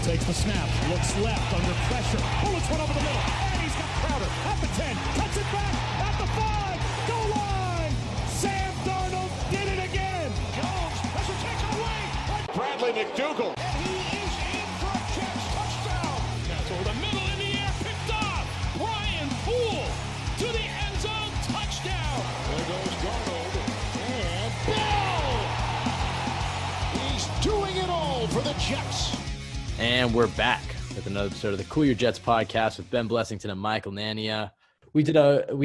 takes the snap, looks left, under pressure, bullets one over the middle, and he's got Crowder at the 10, cuts it back, at the 5, goal line! Sam Darnold did it again! Jones, pressure takes it away! Bradley McDougal. And he is in for a catch, touchdown! That's over the middle, in the air, picked off! Brian Poole to the end zone, touchdown! There goes Darnold, and Bell! He's doing it all for the Jets! And we're back with another episode of the Cool Your Jets podcast with Ben Blessington and Michael Nania. We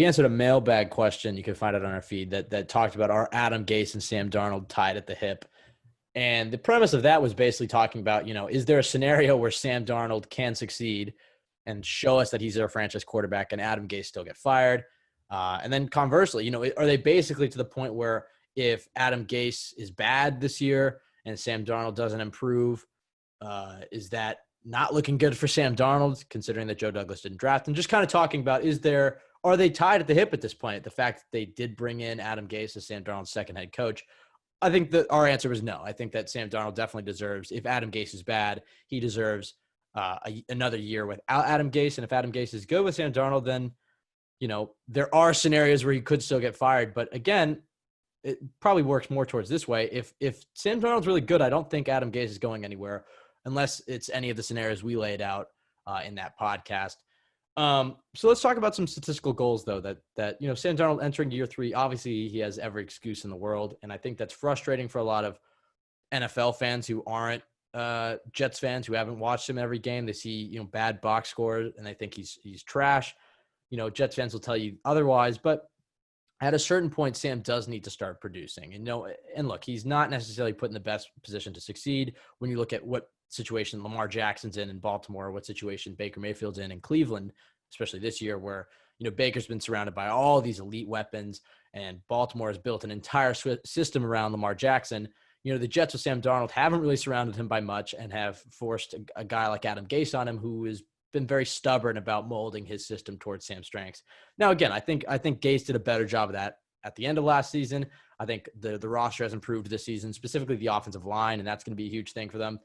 answered a mailbag question. You can find it on our feed that talked about are Adam Gase and Sam Darnold tied at the hip. And the premise of that was basically talking about, is there a scenario where Sam Darnold can succeed and show us that he's their franchise quarterback and Adam Gase still get fired? And then conversely, are they basically to the point where if Adam Gase is bad this year and Sam Darnold doesn't improve, is that not looking good for Sam Darnold, considering that Joe Douglas didn't draft him? Just kind of talking about, are they tied at the hip at this point? The fact that they did bring in Adam Gase as Sam Darnold's second head coach. I think that our answer was no. I think that Sam Darnold definitely deserves, if Adam Gase is bad, he deserves another year without Adam Gase. And if Adam Gase is good with Sam Darnold, then, there are scenarios where he could still get fired. But again, it probably works more towards this way. If Sam Darnold's really good, I don't think Adam Gase is going anywhere, unless it's any of the scenarios we laid out in that podcast. So let's talk about some statistical goals, though, that Sam Darnold entering year 3, obviously he has every excuse in the world. And I think that's frustrating for a lot of NFL fans who aren't Jets fans, who haven't watched him every game. They see, bad box scores and they think he's trash. Jets fans will tell you otherwise, but at a certain point, Sam does need to start producing. And look, he's not necessarily put in the best position to succeed when you look at what situation Lamar Jackson's in Baltimore, what situation Baker Mayfield's in Cleveland, especially this year where, Baker's been surrounded by all these elite weapons and Baltimore has built an entire system around Lamar Jackson. The Jets with Sam Darnold haven't really surrounded him by much and have forced a guy like Adam Gase on him, who has been very stubborn about molding his system towards Sam's strengths. Now, again, I think Gase did a better job of that at the end of last season. I think the roster has improved this season, specifically the offensive line, and that's going to be a huge thing for them.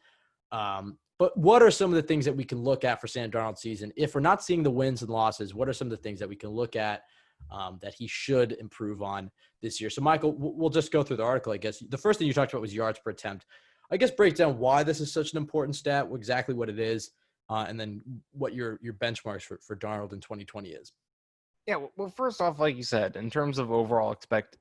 But what are some of the things that we can look at for Sam Darnold's season? If we're not seeing the wins and losses, what are some of the things that we can look at that he should improve on this year? So, Michael, we'll just go through the article, I guess. The first thing you talked about was yards per attempt. I guess break down why this is such an important stat, exactly what it is, and then what your benchmarks for Darnold in 2020 is. Yeah, well, first off, like you said, in terms of overall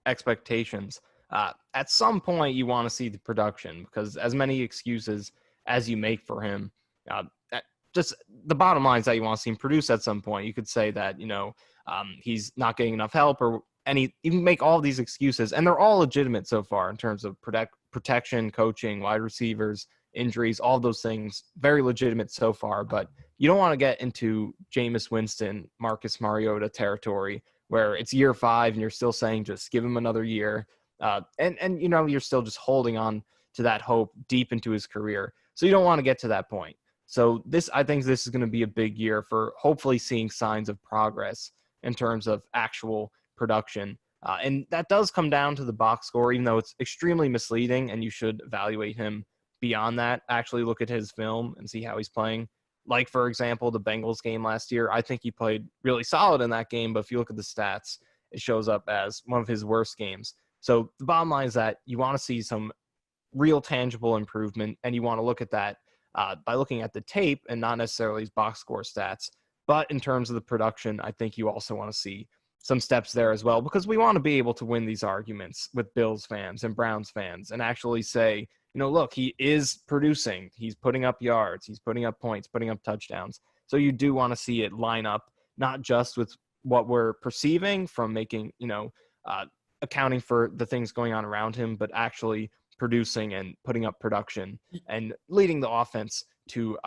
expectations, at some point you want to see the production, because as many excuses as you make for him, just the bottom line is that you want to see him produce at some point. You could say that, he's not getting enough help, or you can make all these excuses, and they're all legitimate so far in terms of protection, coaching, wide receivers, injuries, all those things, very legitimate so far. But you don't want to get into Jameis Winston, Marcus Mariota territory where it's year 5 and you're still saying just give him another year. And you're still just holding on to that hope deep into his career. So you don't want to get to that point. So I think this is going to be a big year for hopefully seeing signs of progress in terms of actual production. And that does come down to the box score, even though it's extremely misleading and you should evaluate him beyond that. Actually look at his film and see how he's playing. Like, for example, the Bengals game last year, I think he played really solid in that game, but if you look at the stats, it shows up as one of his worst games. So the bottom line is that you want to see some real tangible improvement, and you want to look at that by looking at the tape and not necessarily his box score stats. But in terms of the production, I think you also want to see some steps there as well, because we want to be able to win these arguments with Bills fans and Browns fans and actually say, look, he is producing. He's putting up yards. He's putting up points, putting up touchdowns. So you do want to see it line up, not just with what we're perceiving from making, accounting for the things going on around him, but actually producing and putting up production and leading the offense to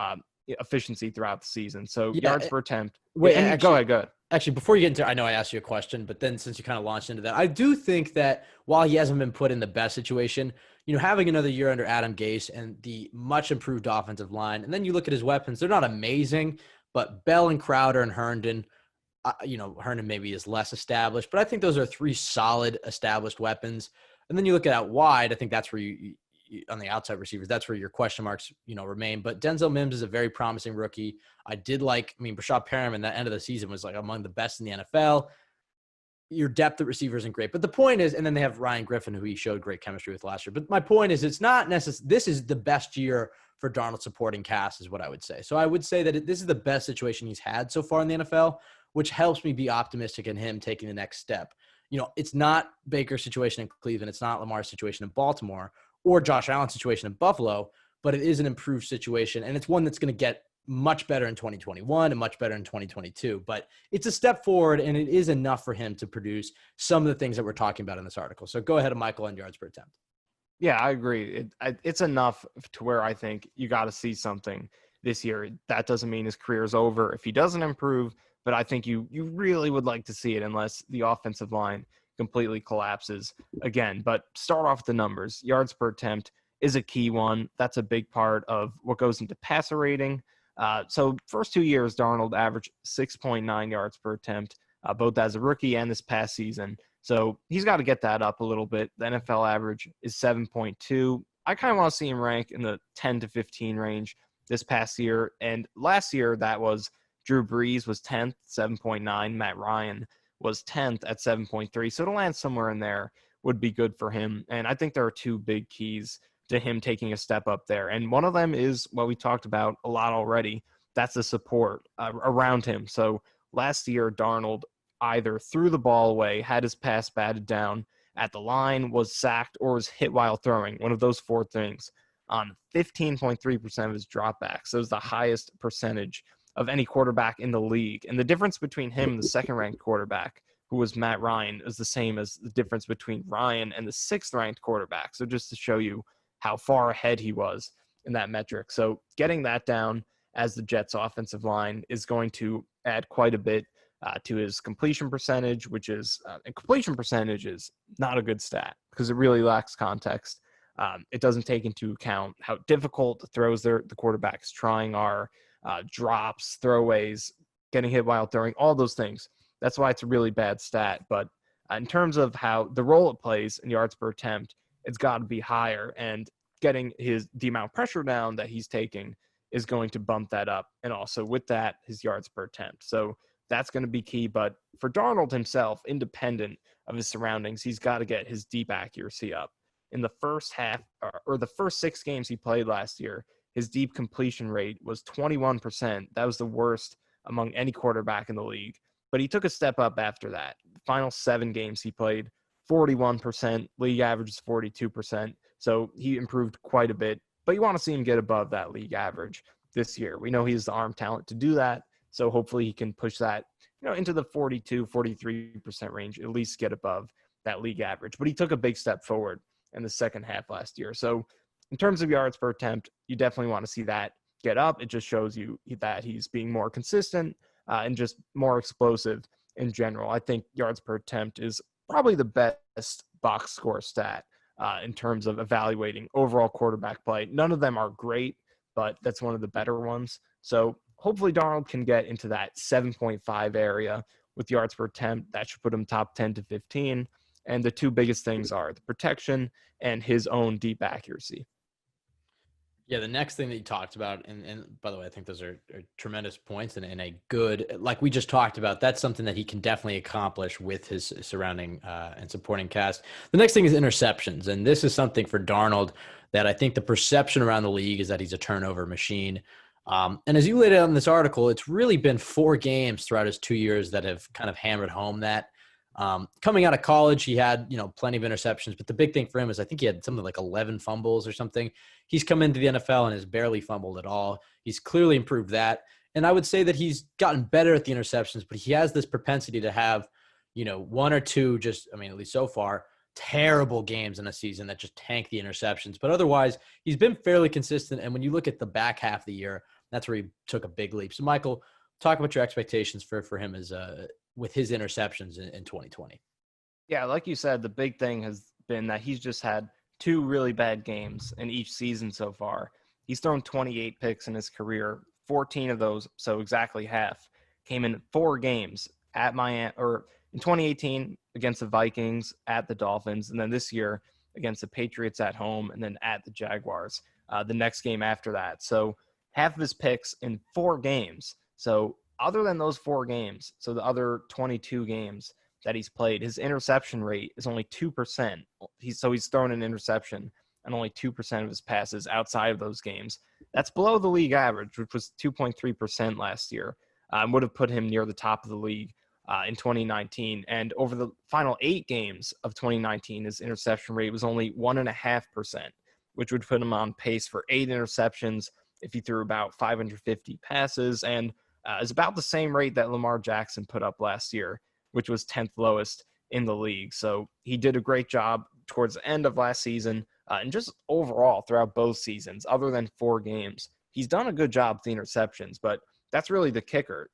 efficiency throughout the season. So yards per attempt. Wait, go ahead. Actually, before you get into, I know I asked you a question, but then since you kind of launched into that, I do think that while he hasn't been put in the best situation, having another year under Adam Gase and the much improved offensive line, and then you look at his weapons, they're not amazing, but Bell and Crowder and Herndon, Herndon maybe is less established, but I think those are 3 solid established weapons. And then you look at out wide, I think that's where you on the outside receivers, that's where your question marks, remain. But Denzel Mims is a very promising rookie. Brashad Perriman, that end of the season was like among the best in the NFL. Your depth at receiver isn't great. But the point is, and then they have Ryan Griffin, who he showed great chemistry with last year. But my point is, it's not necessary. This is the best year for Darnold supporting cast is what I would say. So I would say that this is the best situation he's had so far in the NFL, which helps me be optimistic in him taking the next step. It's not Baker's situation in Cleveland. It's not Lamar's situation in Baltimore or Josh Allen's situation in Buffalo, but it is an improved situation. And it's one that's going to get much better in 2021 and much better in 2022. But it's a step forward, and it is enough for him to produce some of the things that we're talking about in this article. So go ahead, Michael, on yards per attempt. Yeah, I agree. It's enough to where I think you got to see something this year. That doesn't mean his career is over if he doesn't improve, but I think you really would like to see it unless the offensive line completely collapses again. But start off with the numbers. Yards per attempt is a key one. That's a big part of what goes into passer rating. So first 2 years, Darnold averaged 6.9 yards per attempt, both as a rookie and this past season. So he's got to get that up a little bit. The NFL average is 7.2. I kind of want to see him rank in the 10 to 15 range this past year. And last year, that was Drew Brees was 10th, 7.9. Matt Ryan was 10th at 7.3. So to land somewhere in there would be good for him. And I think there are two big keys to him taking a step up there. And one of them is what we talked about a lot already. That's the support around him. So last year, Darnold either threw the ball away, had his pass batted down at the line, was sacked, or was hit while throwing. One of those four things on 15.3% of his dropbacks. So it was the highest percentage of any quarterback in the league. And the difference between him and the second-ranked quarterback, who was Matt Ryan, is the same as the difference between Ryan and the sixth-ranked quarterback. So just to show you how far ahead he was in that metric. So getting that down as the Jets offensive line is going to add quite a bit to his completion percentage, which is and completion percentage is not a good stat because it really lacks context. It doesn't take into account how difficult the throws the quarterback's trying are, drops, throwaways, getting hit while throwing, all those things. That's why it's a really bad stat. But in terms of how the role it plays in yards per attempt, it's got to be higher, and getting the amount of pressure down that he's taking is going to bump that up. And also with that, his yards per attempt. So that's going to be key. But for Darnold himself, independent of his surroundings, he's got to get his deep accuracy up. In the first half or the first 6 games he played last year, his deep completion rate was 21%. That was the worst among any quarterback in the league. But he took a step up after that. The final 7 games he played, 41%. League average is 42%. So he improved quite a bit. But you want to see him get above that league average this year. We know he has the arm talent to do that. So hopefully he can push that, into the 42, 43% range, at least get above that league average. But he took a big step forward in the second half last year. So in terms of yards per attempt, you definitely want to see that get up. It just shows you that he's being more consistent and just more explosive in general. I think yards per attempt is probably the best box score stat in terms of evaluating overall quarterback play. None of them are great, but that's one of the better ones. So hopefully Darnold can get into that 7.5 area with yards per attempt. That should put him top 10 to 15. And the two biggest things are the protection and his own deep accuracy. Yeah, the next thing that you talked about, and by the way, I think those are tremendous points and a good, like we just talked about, that's something that he can definitely accomplish with his surrounding and supporting cast. The next thing is interceptions, and this is something for Darnold that I think the perception around the league is that he's a turnover machine. And as you laid out in this article, it's really been 4 games throughout his 2 years that have kind of hammered home that. Coming out of college, he had, plenty of interceptions, but the big thing for him is I think he had something like 11 fumbles or something. He's come into the NFL and has barely fumbled at all. He's clearly improved that. And I would say that he's gotten better at the interceptions, but he has this propensity to have, 1 or 2, at least so far, terrible games in a season that just tank the interceptions. But otherwise, he's been fairly consistent. And when you look at the back half of the year, that's where he took a big leap. So Michael, talk about your expectations for him as with his interceptions in 2020. Yeah, like you said, the big thing has been that he's just had 2 really bad games in each season so far. He's thrown 28 picks in his career. 14 of those, so exactly half, came in 4 games at Miami, or in 2018 against the Vikings, at the Dolphins, and then this year against the Patriots at home, and then at the Jaguars the next game after that. So half of his picks in 4 games. So other than those 4 games, so the other 22 games that he's played, his interception rate is only 2%. He's thrown an interception on only 2% of his passes outside of those games. That's below the league average, which was 2.3% last year. Would have put him near the top of the league in 2019. And over the final 8 games of 2019, his interception rate was only 1.5%, which would put him on pace for 8 interceptions if he threw about 550 passes, and is about the same rate that Lamar Jackson put up last year, which was 10th lowest in the league. So he did a great job towards the end of last season, and just overall throughout both seasons, other than 4 games. He's done a good job with the interceptions, but that's really the kicker.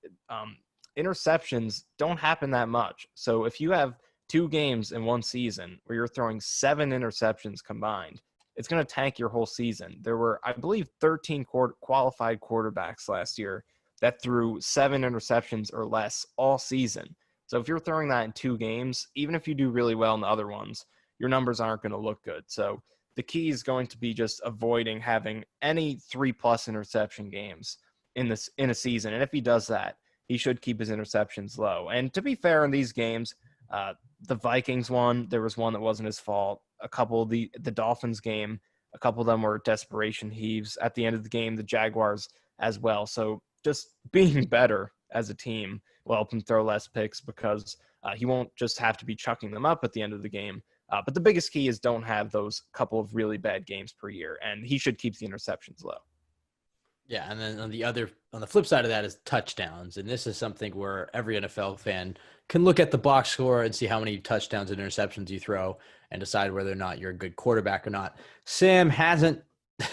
Interceptions don't happen that much. So if you have 2 games in one season where you're throwing 7 interceptions combined, it's going to tank your whole season. There were, I believe, 13 qualified quarterbacks last year that threw 7 interceptions or less all season. So if you're throwing that in 2 games, even if you do really well in the other ones, your numbers aren't going to look good. So the key is going to be just avoiding having any 3+ interception games in a season. And if he does that, he should keep his interceptions low. And to be fair, in these games, the Vikings one, there was one that wasn't his fault. A couple of the Dolphins game, a couple of them were desperation heaves at the end of the game, the Jaguars as well. So just being better as a team will help him throw less picks, because he won't just have to be chucking them up at the end of the game. But the biggest key is don't have those couple of really bad games per year, and he should keep the interceptions low. Yeah, and then on the flip side of that is touchdowns, and this is something where every NFL fan can look at the box score and see how many touchdowns and interceptions you throw and decide whether or not you're a good quarterback or not. Sam hasn't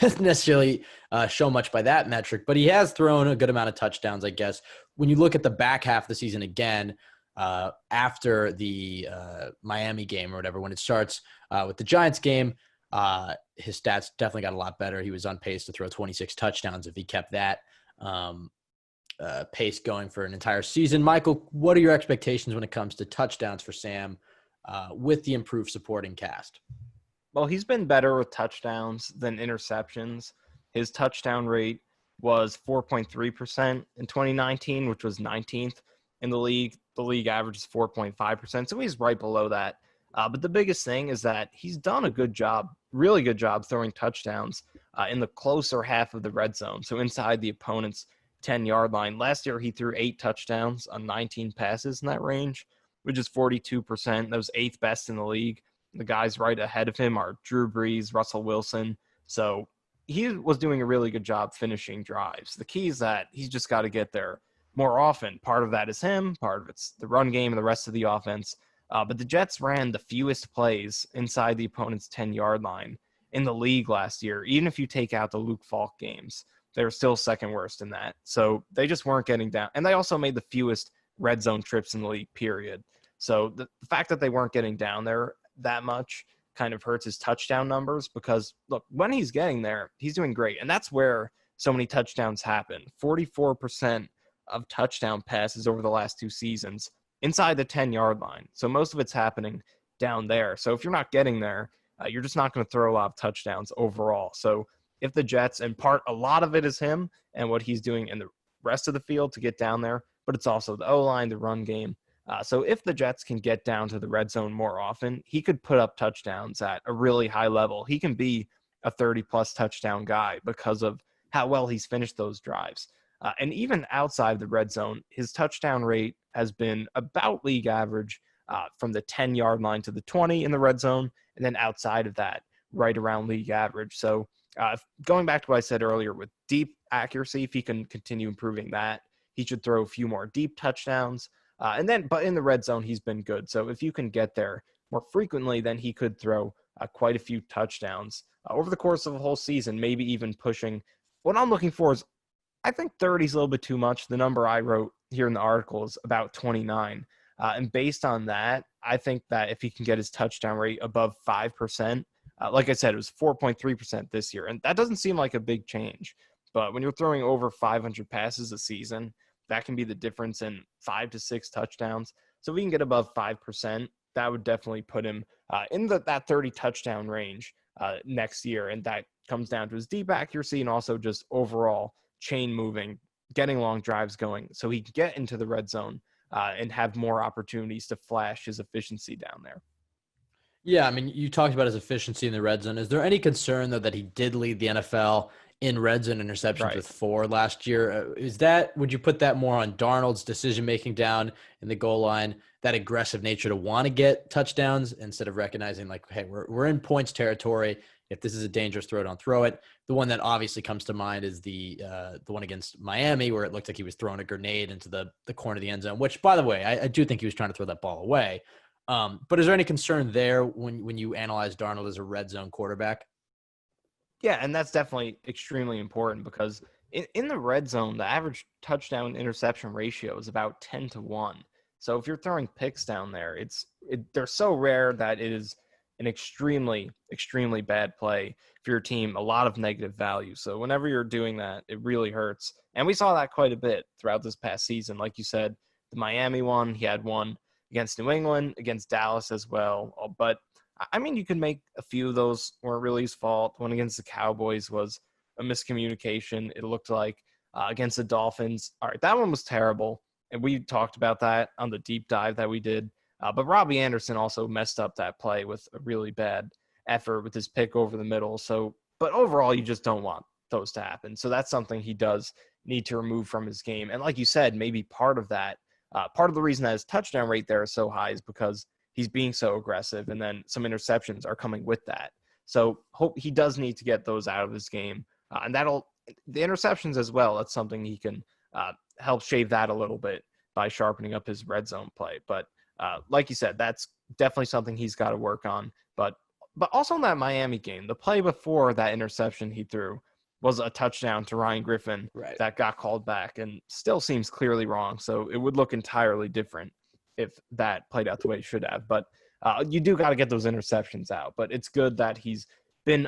necessarily shown much by that metric, but he has thrown a good amount of touchdowns, I guess. When you look at the back half of the season again, after the Miami game or whatever, when it starts with the Giants game, his stats definitely got a lot better. He was on pace to throw 26 touchdowns if he kept that pace going for an entire season. Michael, what are your expectations when it comes to touchdowns for Sam with the improved supporting cast? Well, he's been better with touchdowns than interceptions. His touchdown rate was 4.3% in 2019, which was 19th in the league. The league average is 4.5%, so he's right below that. But the biggest thing is that he's done a good job, really good job throwing touchdowns in the closer half of the red zone, so inside the opponent's 10-yard line. Last year, he threw 8 touchdowns on 19 passes in that range, which is 42%. That was 8th best in the league. The guys right ahead of him are Drew Brees, Russell Wilson. So he was doing a really good job finishing drives. The key is that he's just got to get there more often. Part of that is him. Part of it's the run game and the rest of the offense. But the Jets ran the fewest plays inside the opponent's 10-yard line in the league last year. Even if you take out the Luke Falk games, they were still second worst in that. So they just weren't getting down. And they also made the fewest red zone trips in the league, period. So the fact that they weren't getting down there that much kind of hurts his touchdown numbers, because, look, when he's getting there, he's doing great. And that's where so many touchdowns happen. 44% of touchdown passes over the last 2 seasons inside the 10-yard line. So most of it's happening down there. So if you're not getting there, you're just not going to throw a lot of touchdowns overall. So if the Jets, in part, a lot of it is him and what he's doing in the rest of the field to get down there, but it's also the O-line, the run game. So if the Jets can get down to the red zone more often, he could put up touchdowns at a really high level. He can be a 30-plus touchdown guy because of how well he's finished those drives. And even outside the red zone, his touchdown rate has been about league average from the 10-yard line to the 20 in the red zone, and then outside of that, right around league average. So going back to what I said earlier with deep accuracy, if he can continue improving that, he should throw a few more deep touchdowns. But in the red zone, he's been good. So if you can get there more frequently, then he could throw quite a few touchdowns over the course of a whole season, maybe even pushing. What I'm looking for is, I think 30 is a little bit too much. The number I wrote here in the article is about 29. And based on that, I think that if he can get his touchdown rate above 5%, like I said, it was 4.3% this year. And that doesn't seem like a big change. But when you're throwing over 500 passes a season, that can be the difference in 5 to 6 touchdowns. So if we can get above 5%, that would definitely put him in that 30 touchdown range next year. And that comes down to his deep accuracy and also just overall chain moving, getting long drives going so he can get into the red zone and have more opportunities to flash his efficiency down there. Yeah, I mean, you talked about his efficiency in the red zone. Is there any concern, though, that he did lead the NFL in red zone interceptions with 4 last year? Would you put that more on Darnold's decision-making down in the goal line, that aggressive nature to want to get touchdowns instead of recognizing, like, hey, we're in points territory. If this is a dangerous throw, don't throw it. The one that obviously comes to mind is the one against Miami, where it looked like he was throwing a grenade into the corner of the end zone, which, by the way, I do think he was trying to throw that ball away. But is there any concern there when you analyze Darnold as a red zone quarterback? Yeah, and that's definitely extremely important because in the red zone, the average touchdown interception ratio is about 10-1. So if you're throwing picks down there, they're so rare that it is an extremely, extremely bad play for your team, a lot of negative value. So whenever you're doing that, it really hurts. And we saw that quite a bit throughout this past season. Like you said, the Miami one, he had one against New England, against Dallas as well. But, I mean, you can make a few of those weren't really his fault. One against the Cowboys was a miscommunication, it looked like. Against the Dolphins, all right, that one was terrible. And we talked about that on the deep dive that we did. But Robbie Anderson also messed up that play with a really bad effort with his pick over the middle. So, but overall, you just don't want those to happen. So that's something he does need to remove from his game. And like you said, maybe part of that, part of the reason that his touchdown rate there is so high is because he's being so aggressive, and then some interceptions are coming with that. So he does need to get those out of his game. And the interceptions as well, that's something he can help shave that a little bit by sharpening up his red zone play. But like you said, that's definitely something he's got to work on. But also in that Miami game, the play before that interception he threw was a touchdown to Ryan Griffin that got called back and still seems clearly wrong. So it would look entirely different if that played out the way it should have. But you do got to get those interceptions out. But it's good that he's been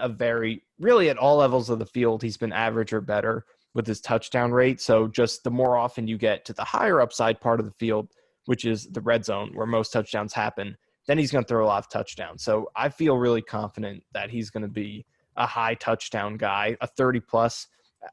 really at all levels of the field, he's been average or better with his touchdown rate. So just the more often you get to the higher upside part of the field, which is the red zone where most touchdowns happen, then he's going to throw a lot of touchdowns. So I feel really confident that he's going to be a high touchdown guy, a 30-plus.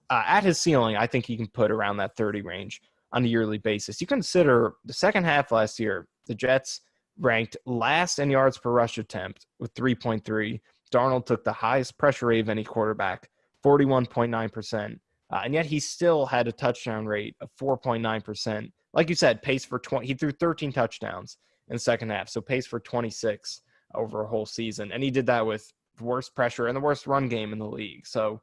At his ceiling, I think he can put around that 30 range on a yearly basis. You consider the second half last year, the Jets ranked last in yards per rush attempt with 3.3. Darnold took the highest pressure rate of any quarterback, 41.9%. And yet he still had a touchdown rate of 4.9%. Like you said, pace for 20. He threw 13 touchdowns in the second half, so pace for 26 over a whole season. And he did that with the worst pressure and the worst run game in the league. So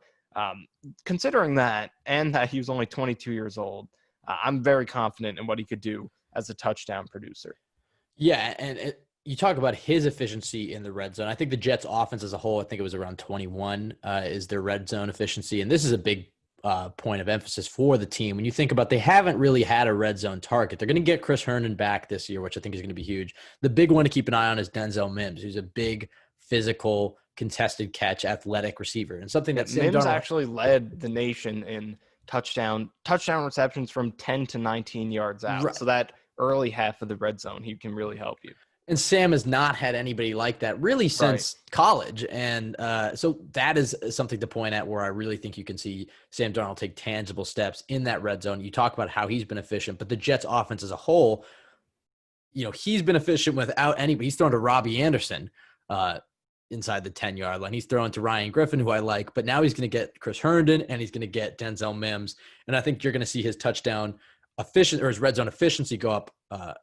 considering that and that he was only 22 years old, I'm very confident in what he could do as a touchdown producer. Yeah, and you talk about his efficiency in the red zone. I think the Jets offense as a whole, I think it was around 21 is their red zone efficiency. And this is a big point of emphasis for the team. When you think about, they haven't really had a red zone target. They're going to get Chris Herndon back this year, which I think is going to be huge. The big one to keep an eye on is Denzel Mims, who's a big, physical, contested catch, athletic receiver. And something that Sam Mims Darnold actually led the nation in touchdown receptions from 10 to 19 yards out. Right. So that early half of the red zone, he can really help you. And Sam has not had anybody like that really since college. And so that is something to point at where I really think you can see Sam Darnold take tangible steps in that red zone. You talk about how he's been efficient, but the Jets offense as a whole, he's been efficient without anybody. He's thrown to Robbie Anderson inside the 10-yard line. He's throwing to Ryan Griffin, who I like, but now he's going to get Chris Herndon and he's going to get Denzel Mims. And I think you're going to see his his red zone efficiency go up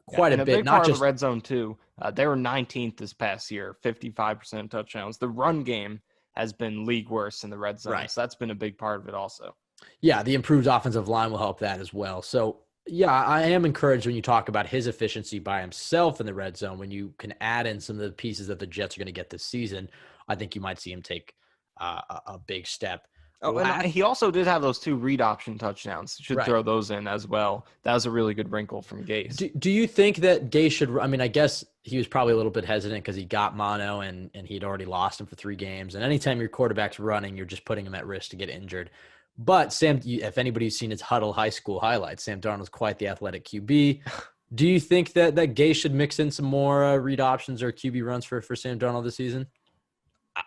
quite a bit. Big part of the red zone too. They were 19th this past year, 55% touchdowns. The run game has been league worst in the red zone. Right. So that's been a big part of it also. Yeah, the improved offensive line will help that as well. So yeah, I am encouraged when you talk about his efficiency by himself in the red zone. When you can add in some of the pieces that the Jets are going to get this season, I think you might see him take a big step. Oh, and he also did have those 2 read option touchdowns. Should throw those in as well. That was a really good wrinkle from Gase. Do you think that Gase should – I mean, I guess he was probably a little bit hesitant because he got mono and he'd already lost him for 3 games. And anytime your quarterback's running, you're just putting him at risk to get injured. But Sam, if anybody's seen his Huddle High School highlights, Sam Darnold's quite the athletic QB. Do you think that Gase should mix in some more read options or QB runs for Sam Darnold this season?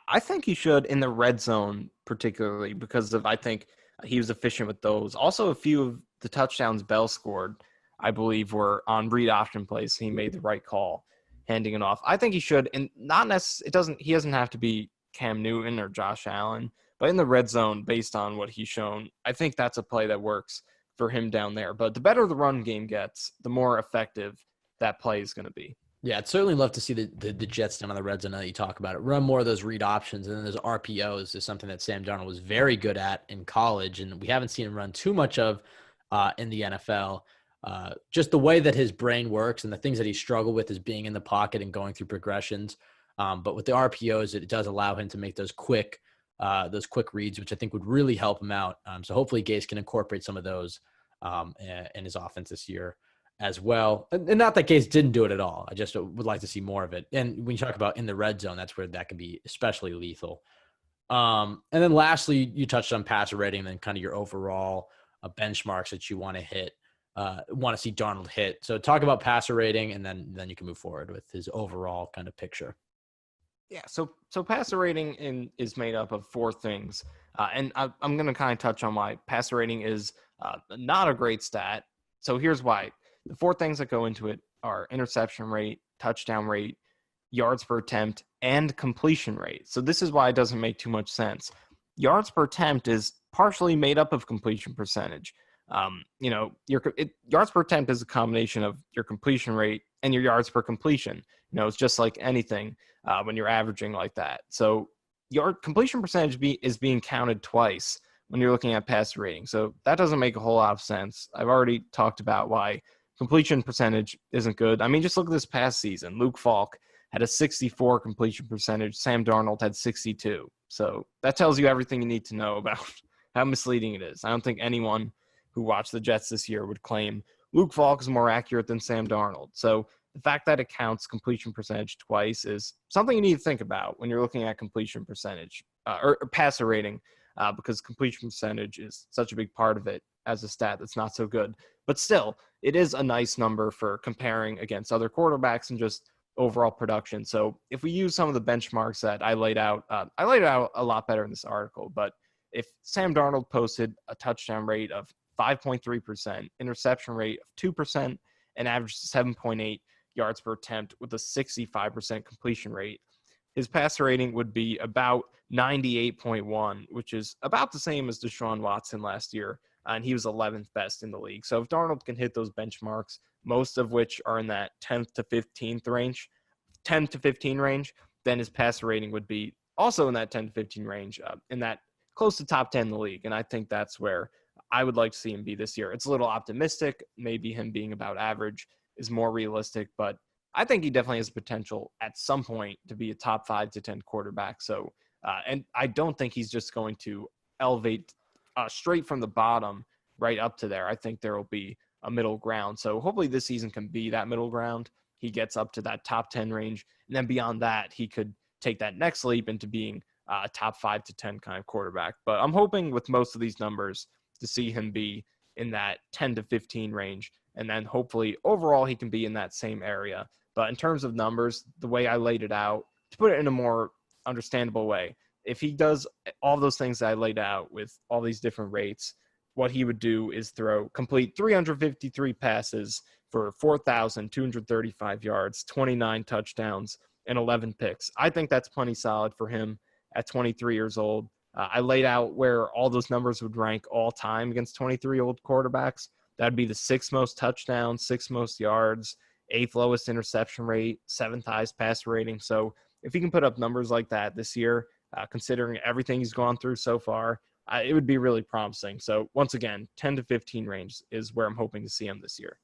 I think he should in the red zone, particularly because I think he was efficient with those. Also, a few of the touchdowns Bell scored, I believe, were on read option plays. He made the right call, handing it off. I think he should, and not necessarily. He doesn't have to be Cam Newton or Josh Allen, but in the red zone, based on what he's shown, I think that's a play that works for him down there. But the better the run game gets, the more effective that play is going to be. Yeah, I'd certainly love to see the Jets down on the red zone now that you talk about it. Run more of those read options, and then those RPOs is something that Sam Darnold was very good at in college, and we haven't seen him run too much of in the NFL. Just the way that his brain works and the things that he struggled with is being in the pocket and going through progressions. But with the RPOs, it does allow him to make those quick reads, which I think would really help him out. So hopefully Gase can incorporate some of those in his offense this year as well. And not that Gase didn't do it at all. I just would like to see more of it. And when you talk about in the red zone, that's where that can be especially lethal. And then lastly, you touched on passer rating and then kind of your overall benchmarks that you want to hit, want to see Darnold hit. So talk about passer rating, and then you can move forward with his overall kind of picture. Yeah, so passer rating is made up of four things. And I'm going to kind of touch on why passer rating is not a great stat. So here's why. The four things that go into it are interception rate, touchdown rate, yards per attempt, and completion rate. So this is why it doesn't make too much sense. Yards per attempt is partially made up of completion percentage. Yards per attempt is a combination of your completion rate and your yards per completion. It's just like anything when you're averaging like that. So your completion percentage is being counted twice when you're looking at passer rating. So that doesn't make a whole lot of sense. I've already talked about why completion percentage isn't good. I mean, just look at this past season. Luke Falk had a 64 completion percentage. Sam Darnold had 62. So that tells you everything you need to know about how misleading it is. I don't think anyone who watched the Jets this year would claim Luke Falk is more accurate than Sam Darnold. So the fact that it counts completion percentage twice is something you need to think about when you're looking at completion percentage or passer rating, because completion percentage is such a big part of it as a stat that's not so good. But still, it is a nice number for comparing against other quarterbacks and just overall production. So if we use some of the benchmarks that I laid out a lot better in this article. But if Sam Darnold posted a touchdown rate of 5.3%, interception rate of 2%, and averaged 7.8 yards per attempt with a 65% completion rate, his passer rating would be about 98.1, which is about the same as Deshaun Watson last year, and he was 11th best in the league. So if Darnold can hit those benchmarks, most of which are in that 10th to 15th range, 10 to 15 range, then his passer rating would be also in that 10 to 15 range, in that close to top 10 in the league. And I think that's where I would like to see him be this year. It's a little optimistic. Maybe him being about average is more realistic, but I think he definitely has potential at some point to be a top 5 to 10 quarterback. So, and I don't think he's just going to elevate straight from the bottom right up to there. I think there will be a middle ground. So hopefully this season can be that middle ground. He gets up to that top 10 range. And then beyond that, he could take that next leap into being a top 5 to 10 kind of quarterback. But I'm hoping with most of these numbers to see him be in that 10 to 15 range. And then hopefully overall he can be in that same area. But in terms of numbers, the way I laid it out, to put it in a more understandable way, if he does all those things that I laid out with all these different rates, what he would do is complete 353 passes for 4,235 yards, 29 touchdowns, and 11 picks. I think that's plenty solid for him at 23 years old. I laid out where all those numbers would rank all time against 23-year-old quarterbacks. That'd be the 6th most touchdowns, 6th most yards, 8th lowest interception rate, 7th highest passer rating. So if he can put up numbers like that this year, considering everything he's gone through so far, it would be really promising. So once again, 10 to 15 range is where I'm hoping to see him this year.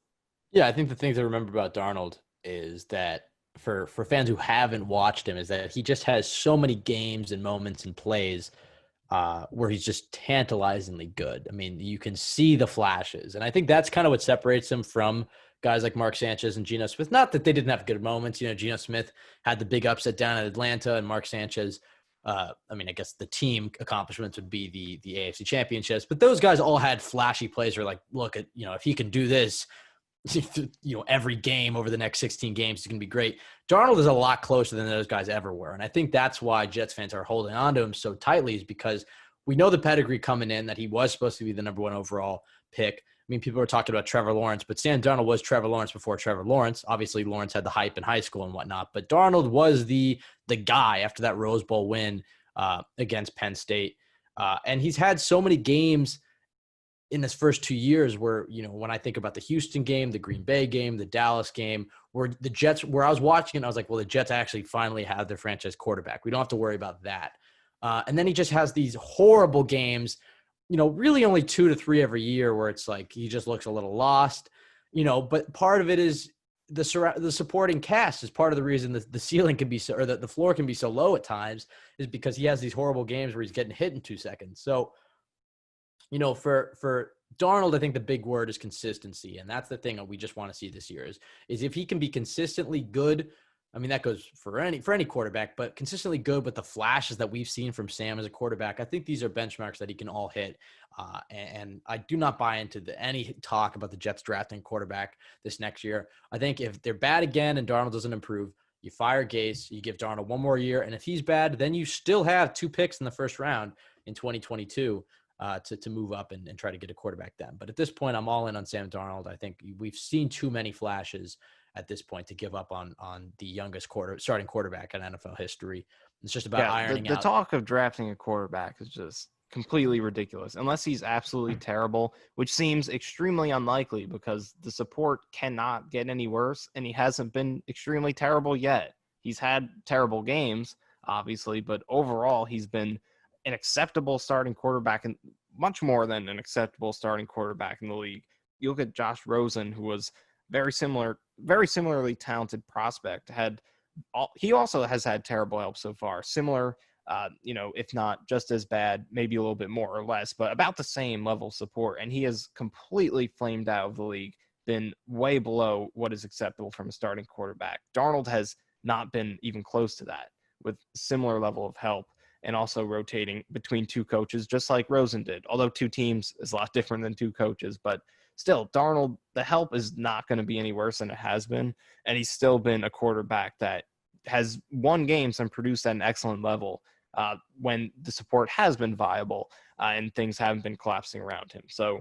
Yeah, I think the thing to remember about Darnold is that for fans who haven't watched him is that he just has so many games and moments and plays where he's just tantalizingly good. I mean, you can see the flashes. And I think that's kind of what separates him from guys like Mark Sanchez and Geno Smith. Not that they didn't have good moments. Geno Smith had the big upset down in Atlanta, and Mark Sanchez, I guess the team accomplishments would be the AFC championships. But those guys all had flashy plays where, like, look at, if he can do this, every game over the next 16 games is going to be great. Darnold is a lot closer than those guys ever were. And I think that's why Jets fans are holding on to him so tightly, is because we know the pedigree coming in, that he was supposed to be the number one overall pick. I mean, people were talking about Trevor Lawrence, but Sam Darnold was Trevor Lawrence before Trevor Lawrence. Obviously, Lawrence had the hype in high school and whatnot, but Darnold was the guy after that Rose Bowl win against Penn State. And he's had so many games in his first 2 years where, when I think about the Houston game, the Green Bay game, the Dallas game, where the Jets, where I was watching it, I was like, well, the Jets actually finally have their franchise quarterback. We don't have to worry about that. And then he just has these horrible games, really only 2 to 3 every year, where it's like he just looks a little lost, but part of it is the supporting cast is part of the reason the ceiling can be so, or the floor can be so low at times, is because he has these horrible games where he's getting hit in 2 seconds. So, for Darnold, I think the big word is consistency. And that's the thing that we just want to see this year is if he can be consistently good. I mean, that goes for any quarterback, but consistently good with the flashes that we've seen from Sam as a quarterback. I think these are benchmarks that he can all hit. And I do not buy into any talk about the Jets drafting quarterback this next year. I think if they're bad again and Darnold doesn't improve, you fire Gase, you give Darnold 1 more year. And if he's bad, then you still have 2 picks in the first round in 2022 to move up and try to get a quarterback then. But at this point, I'm all in on Sam Darnold. I think we've seen too many flashes at this point to give up on the youngest starting quarterback in NFL history. It's just about ironing out. The talk of drafting a quarterback is just completely ridiculous, unless he's absolutely terrible, which seems extremely unlikely because the support cannot get any worse, and he hasn't been extremely terrible yet. He's had terrible games, obviously, but overall he's been an acceptable starting quarterback, and much more than an acceptable starting quarterback in the league. You look at Josh Rosen, who was very similarly talented prospect. He also has had terrible help so far. Similar, if not just as bad, maybe a little bit more or less, but about the same level of support. And he has completely flamed out of the league, been way below what is acceptable from a starting quarterback. Darnold has not been even close to that, with similar level of help, and also rotating between 2 coaches, just like Rosen did. Although 2 teams is a lot different than 2 coaches, but still, Darnold, the help is not going to be any worse than it has been, and he's still been a quarterback that has won games and produced at an excellent level when the support has been viable and things haven't been collapsing around him. So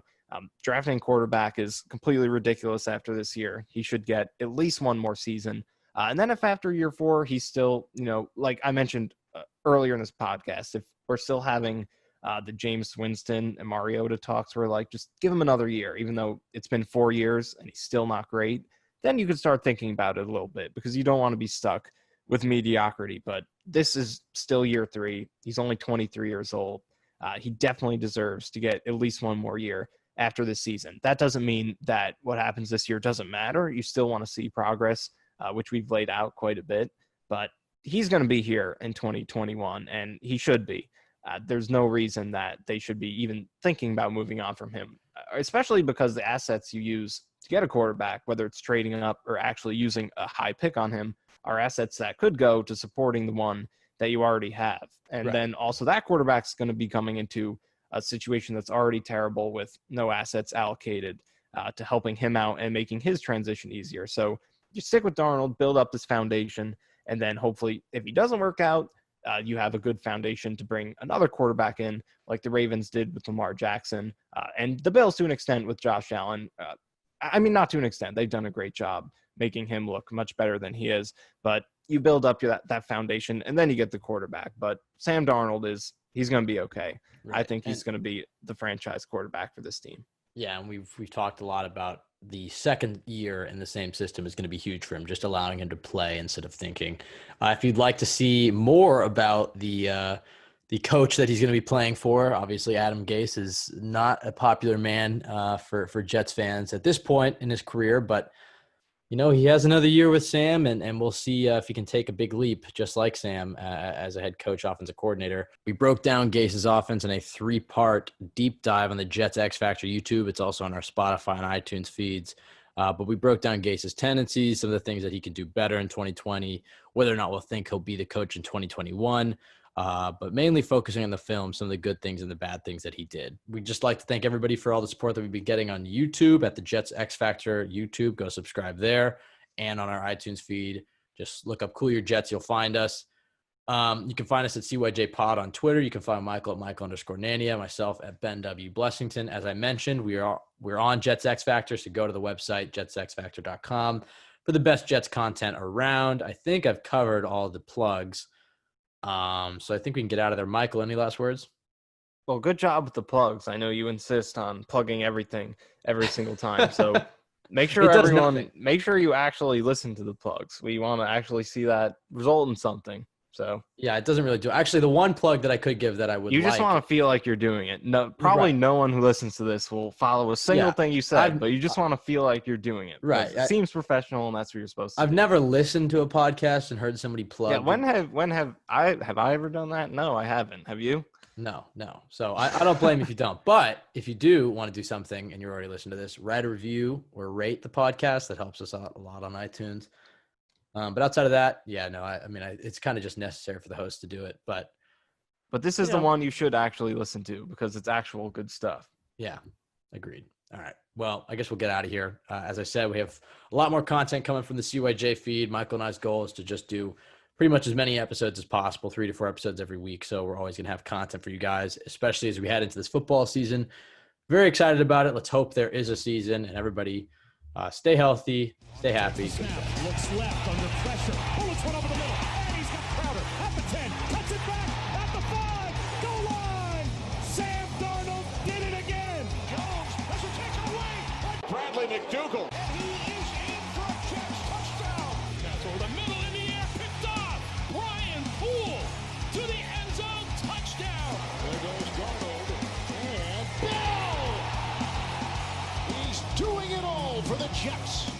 drafting quarterback is completely ridiculous after this year. He should get at least 1 more season. And then if after year 4, he's still, like I mentioned earlier in this podcast, if we're still having the Jameis Winston and Mariota talks, were like, just give him another year, even though it's been 4 years and he's still not great, then you could start thinking about it a little bit, because you don't want to be stuck with mediocrity. But this is still year 3. He's only 23 years old. He definitely deserves to get at least 1 more year after this season. That doesn't mean that what happens this year doesn't matter. You still want to see progress, which we've laid out quite a bit, but he's going to be here in 2021, and he should be. There's no reason that they should be even thinking about moving on from him, especially because the assets you use to get a quarterback, whether it's trading up or actually using a high pick on him, are assets that could go to supporting the one that you already have. And then also that quarterback's going to be coming into a situation that's already terrible with no assets allocated to helping him out and making his transition easier. So you stick with Darnold, build up this foundation, and then hopefully if he doesn't work out, you have a good foundation to bring another quarterback in, like the Ravens did with Lamar Jackson, and the Bills to an extent with Josh Allen. I mean, not to an extent. They've done a great job making him look much better than he is. But you build up that foundation, and then you get the quarterback. But Sam Darnold he's going to be okay. Right. I think he's going to be the franchise quarterback for this team. Yeah, and we've talked a lot about the second year in the same system is going to be huge for him, just allowing him to play instead of thinking. If you'd like to see more about the coach that he's going to be playing for, obviously Adam Gase is not a popular man for Jets fans at this point in his career, but he has another year with Sam, and we'll see if he can take a big leap, just like Sam, as a head coach, offensive coordinator. We broke down Gase's offense in a 3-part deep dive on the Jets X Factor YouTube. It's also on our Spotify and iTunes feeds. But we broke down Gase's tendencies, some of the things that he could do better in 2020, whether or not we'll think he'll be the coach in 2021. but mainly focusing on the film, some of the good things and the bad things that he did. We'd just like to thank everybody for all the support that we've been getting on YouTube at the Jets X Factor YouTube. Go subscribe there, and on our iTunes feed. Just look up Cool Your Jets. You'll find us. You can find us at CYJ Pod on Twitter. You can find Michael at Michael_Nania, myself at Ben W. Blessington. As I mentioned, we're on Jets X Factor, so go to the website, jetsxfactor.com, for the best Jets content around. I think I've covered all the plugs. So I think we can get out of there. Michael, any last words? Well, good job with the plugs. I know you insist on plugging everything every single time. So make sure you actually listen to the plugs. We want to actually see that result in something. So yeah, it doesn't really do. Actually, the one plug that I could give that I would just want to feel like you're doing it. No, probably no one who listens to this will follow a single thing you said, but you just want to feel like you're doing it. Right. It seems professional, and that's what you're supposed to do. I've never listened to a podcast and heard somebody plug. Yeah, when have I ever done that? No, I haven't. Have you? No. So I don't blame if you don't. But if you do want to do something and you're already listening to this, write a review or rate the podcast. That helps us out a lot on iTunes. But outside of that, I mean, it's kind of just necessary for the host to do it. But this is the one you should actually listen to because it's actual good stuff. Yeah, agreed. All right. Well, I guess we'll get out of here. As I said, we have a lot more content coming from the CYJ feed. Michael and I's goal is to just do pretty much as many episodes as possible, 3 to 4 episodes every week. So we're always going to have content for you guys, especially as we head into this football season. Very excited about it. Let's hope there is a season, and everybody stay healthy, stay happy. Looks left under pressure. Bullets one over the middle. And he's got Crowder at the 10. Cuts it back at the 5. Goal line. Sam Darnold did it again. Jones has to take it away. Bradley McDougal. And he is in for a Jets touchdown. That's over the middle in the air. Picked off. Brian Poole to the end zone. Touchdown. There goes Darnold. And Bell. He's doing it all for the Jets.